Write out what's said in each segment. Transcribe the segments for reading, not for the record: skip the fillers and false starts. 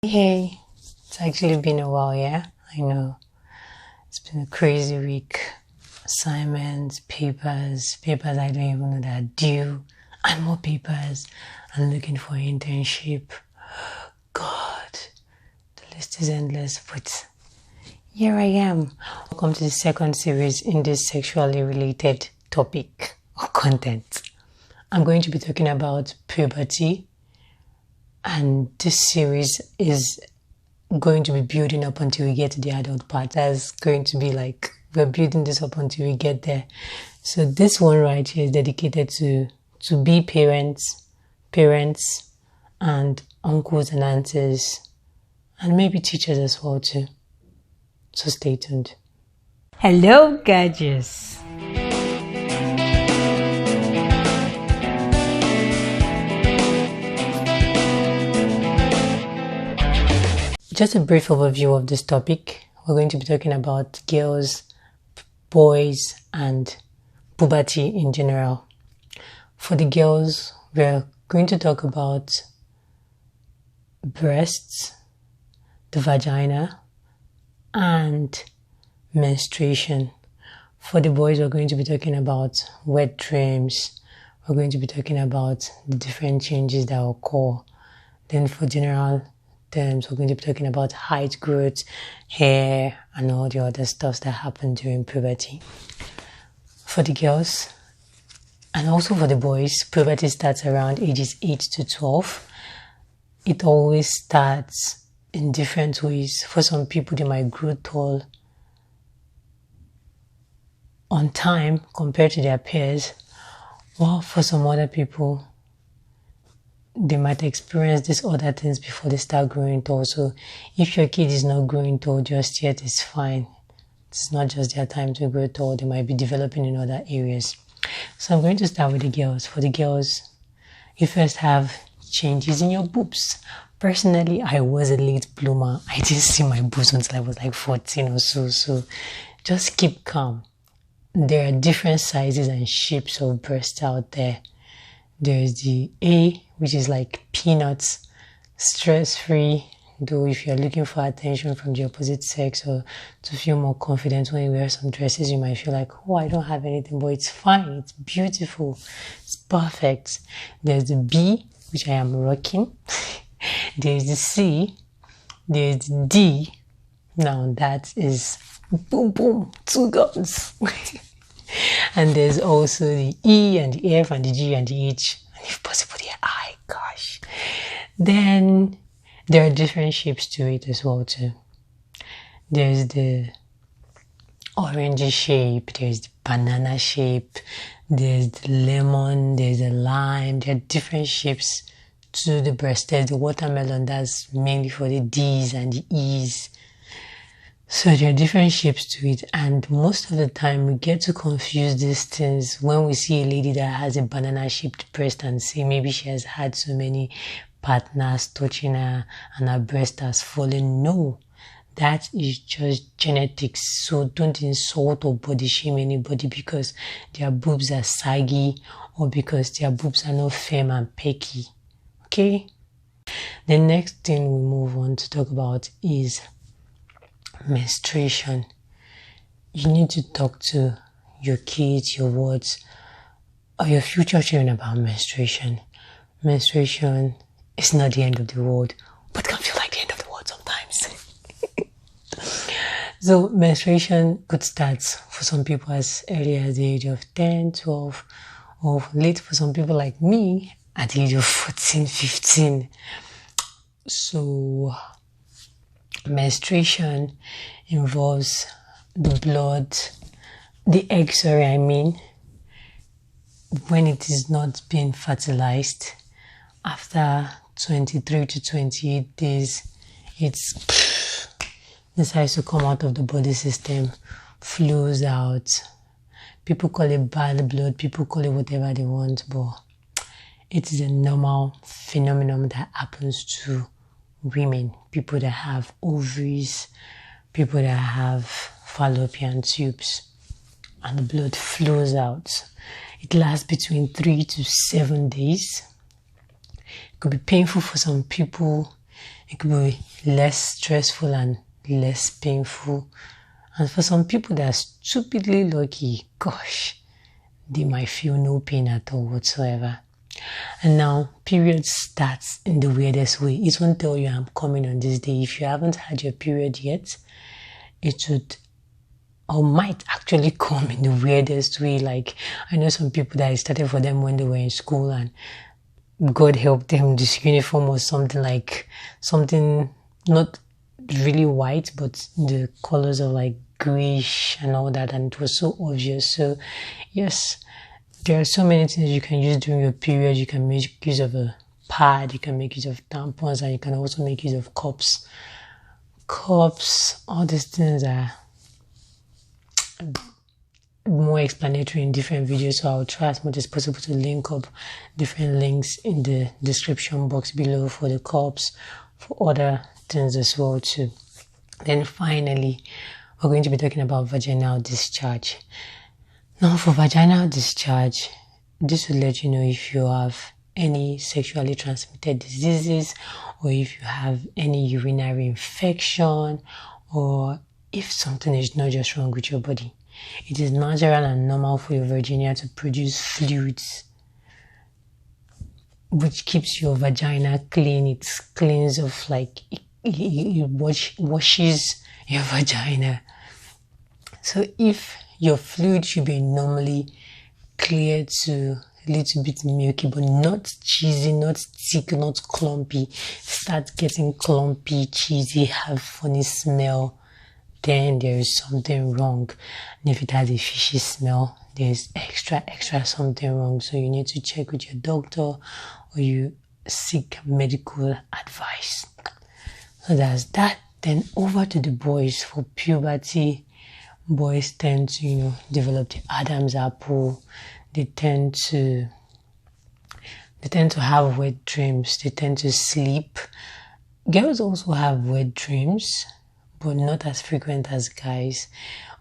Hey, it's actually been a while, yeah? I know. It's been a crazy week. Assignments, papers I don't even know that are due, and more papers. I'm looking for an internship. God, the list is endless, but here I am. Welcome to the second series in this sexually related topic or content. I'm going to be talking about puberty. And this series is going to be building up until we get to the adult part. That's going to be like, we're building this up until we get there. So this one right here is dedicated to be parents, and uncles and aunties, and maybe teachers as well too. So stay tuned. Hello, gorgeous. Just a brief overview of this topic. We're going to be talking about girls, boys, and puberty in general. For the girls, we're going to talk about breasts, the vagina, and menstruation. For the boys, we're going to be talking about wet dreams. We're going to be talking about the different changes that occur. Then for general terms, we're going to be talking about height, growth, hair, and all the other stuff that happen during puberty. For the girls, and also for the boys, puberty starts around ages 8 to 12. It always starts in different ways. For some people, they might grow tall on time compared to their peers, while for some other people, they might experience these other things before they start growing tall. So if your kid is not growing tall just yet, it's fine. It's not just their time to grow tall. They might be developing in other areas. So I'm going to start with the girls. For the girls, you first have changes in your boobs. Personally, I was a late bloomer. I didn't see my boobs until I was like 14 or so. So just keep calm. There are different sizes and shapes of breasts out there. There's the A, which is like peanuts, stress-free, though if you're looking for attention from the opposite sex or to feel more confident when you wear some dresses, you might feel like, oh, I don't have anything, but it's fine, it's beautiful, it's perfect. There's the B, which I am rocking. There's the C, there's the D. Now that is boom, boom, 2 guns. And there's also the E and the F and the G and the H, and if possible the I, gosh. Then there are different shapes to it as well too. There's the orangey shape, there's the banana shape, there's the lemon, there's the lime. There are different shapes to the breast. There's the watermelon, that's mainly for the D's and the E's. So there are different shapes to it, and most of the time we get to confuse these things when we see a lady that has a banana-shaped breast and say maybe she has had so many partners touching her and her breast has fallen. No, that is just genetics. So don't insult or body shame anybody because their boobs are saggy or because their boobs are not firm and pecky. Okay? The next thing we move on to talk about is menstruation. You need to talk to your kids, your wards, or your future children about menstruation. Menstruation is not the end of the world, but can feel like the end of the world sometimes. So menstruation could start for some people as early as the age of 10, 12, or late for some people like me at the age of 14, 15. So menstruation involves the blood, the egg, when it is not being fertilized. After 23 to 28 days, it decides to come out of the body system, flows out. People call it bad blood, people call it whatever they want, but it is a normal phenomenon that happens to women, people that have ovaries, people that have fallopian tubes, and the blood flows out. It lasts between 3 to 7 days. It could be painful for some people. it could be less stressful and less painful. And for some people that are stupidly lucky, gosh, they might feel no pain at all whatsoever. And now, period starts in the weirdest way. It won't tell you I'm coming on this day. If you haven't had your period yet, it would or might actually come in the weirdest way. Like, I know some people that it started for them when they were in school, and God help them, this uniform was something not really white, but the colors of like grayish and all that, and it was so obvious. So yes, there are so many things you can use during your period. You can make use of a pad, you can make use of tampons, and you can also make use of cups. All these things are more explanatory in different videos, so I'll try as much as possible to link up different links in the description box below for the cups, for other things as well too. Then finally, we're going to be talking about vaginal discharge. Now for vaginal discharge, this will let you know if you have any sexually transmitted diseases, or if you have any urinary infection, or if something is not just wrong with your body. It is natural and normal for your vagina to produce fluids, which keeps your vagina clean. It cleans off, like it washes your vagina. So if your fluid should be normally clear to a little bit milky, but not cheesy, not thick, not clumpy, start getting clumpy, cheesy, have funny smell, then there is something wrong. And if it has a fishy smell, there's extra something wrong. So you need to check with your doctor, or you seek medical advice. So that's that. Then over to the boys. For puberty, boys tend to, develop the Adam's apple. They tend to have wet dreams. They tend to sleep. Girls also have wet dreams, but not as frequent as guys.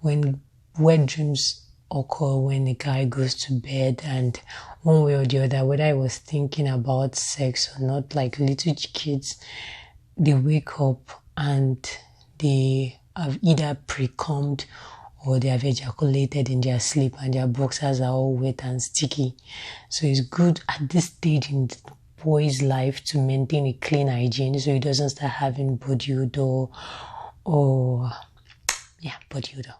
When wet dreams occur when a guy goes to bed, and one way or the other, whether I was thinking about sex or not, like little kids, they wake up and they have either pre-cummed or they have ejaculated in their sleep, and their boxers are all wet and sticky. So it's good at this stage in the boy's life to maintain a clean hygiene, so he doesn't start having body odor body odor.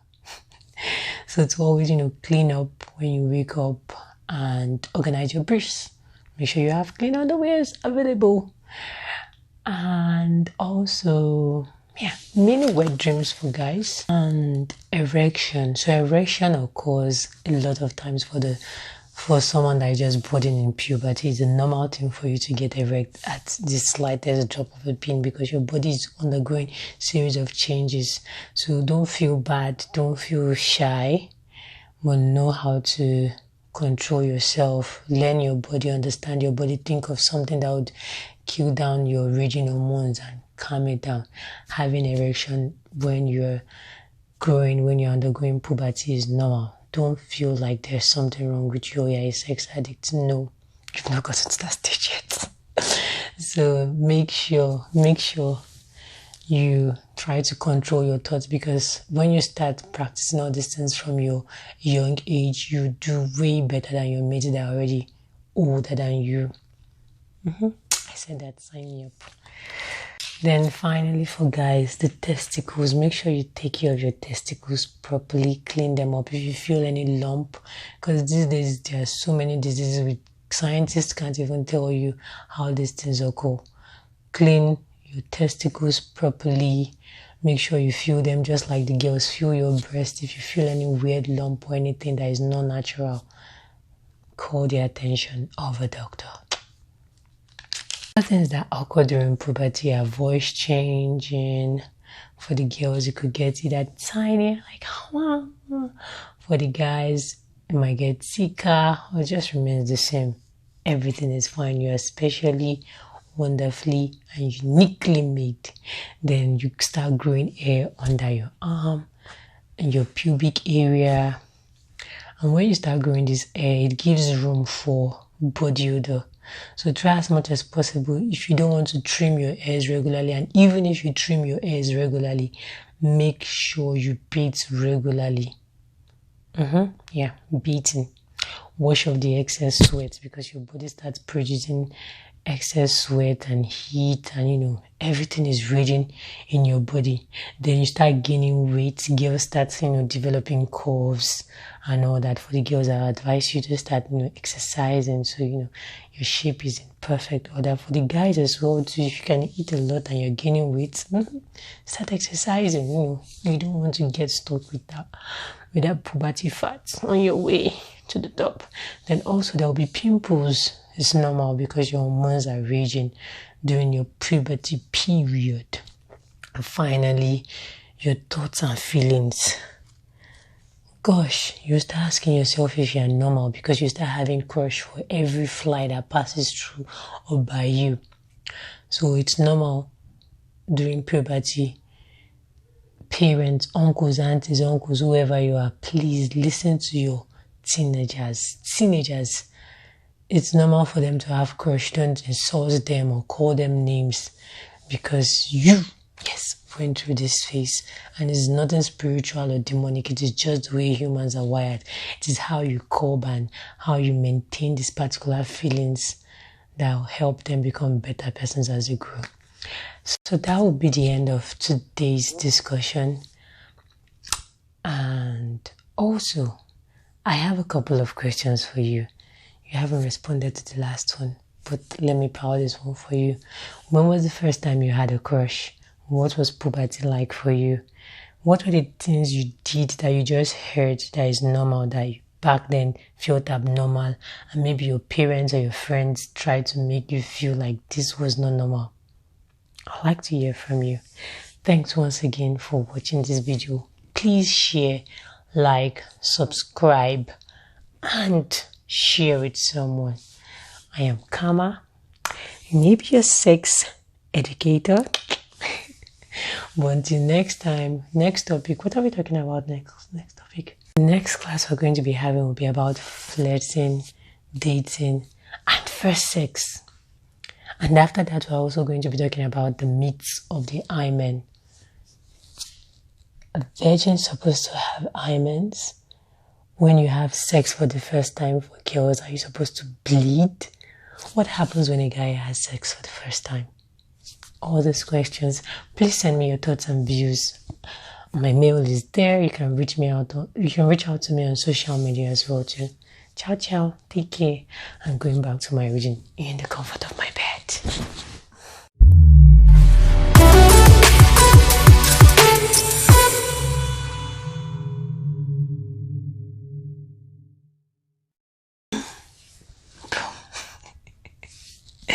So to always, clean up when you wake up and organize your briefs. Make sure you have clean underwears available. And also, many wet dreams for guys. And erection. So erection occurs a lot of times for someone that is just budding in puberty. It's a normal thing for you to get erect at the slightest drop of a pin, because your body is undergoing a series of changes. So don't feel bad, don't feel shy, but know how to control yourself. Learn your body, understand your body. Think of something that would kill down your raging hormones and calm it down. Having erection when you're growing, when you're undergoing puberty, is normal. Don't feel like there's something wrong with you or you're a sex addict. No, you've not gotten to that stage yet. So make sure you try to control your thoughts, because when you start practicing all these things from your young age, you do way better than your mates that are already older than you. I said that, sign me up. Then finally, for guys, the testicles. Make sure you take care of your testicles properly. Clean them up if you feel any lump, because these days there are so many diseases with scientists can't even tell you how these things occur. Clean your testicles properly. Make sure you feel them just like the girls feel your breast. If you feel any weird lump or anything that is not natural, call the attention of a doctor. Things that occur during puberty are voice changing. For the girls, you could get either tiny, like for the guys, you might get thicker or just remains the same. Everything is fine. You're especially wonderfully and uniquely made. Then you start growing hair under your arm and your pubic area. And when you start growing this hair, it gives room for body odor. So try as much as possible. If you don't want to trim your hairs regularly, and even if you trim your hairs regularly, make sure you bathe regularly. Yeah, bathing. Wash off the excess sweat, because your body starts producing excess sweat and heat, and everything is raging in your body. Then you start gaining weight. Girls start developing curves and all that. For the girls, I advise you to start exercising, so your shape is in perfect order. For the guys as well too, if you can eat a lot and you're gaining weight, start exercising. You don't want to get stuck with that puberty fat on your way to the top. Then also there will be pimples. It's normal because your hormones are raging during your puberty period. And finally, your thoughts and feelings. Gosh, you start asking yourself if you're normal, because you start having crush for every fly that passes through or by you. So it's normal during puberty. Parents, uncles, aunties, uncles, whoever you are, please listen to your teenagers. It's normal for them to have crush. Don't insult them or call them names, because you went through this phase, and it's nothing spiritual or demonic. It is just the way humans are wired. It is how you cope and how you maintain these particular feelings that will help them become better persons as they grow. So that will be the end of today's discussion. And also, I have a couple of questions for you. You haven't responded to the last one, but let me power this one for you. When was the first time you had a crush? What was puberty like for you? What were the things you did that you just heard that is normal, that you back then felt abnormal, and maybe your parents or your friends tried to make you feel like this was not normal? I'd like to hear from you. Thanks once again for watching this video. Please share, like, subscribe, and share with someone. I am CAMAA, maybe your sex educator. But until next time, next topic. What are we talking about next? Next topic. The next class we're going to be having will be about flirting, dating, and first sex. And after that, we're also going to be talking about the myths of the hymen. A virgin is supposed to have hymens. When you have sex for the first time for girls, are you supposed to bleed? What happens when a guy has sex for the first time? All these questions. Please send me your thoughts and views. My mail is there. You can reach out to me on social media as well too. Ciao, ciao. Take care. I'm going back to my region in the comfort of my bed.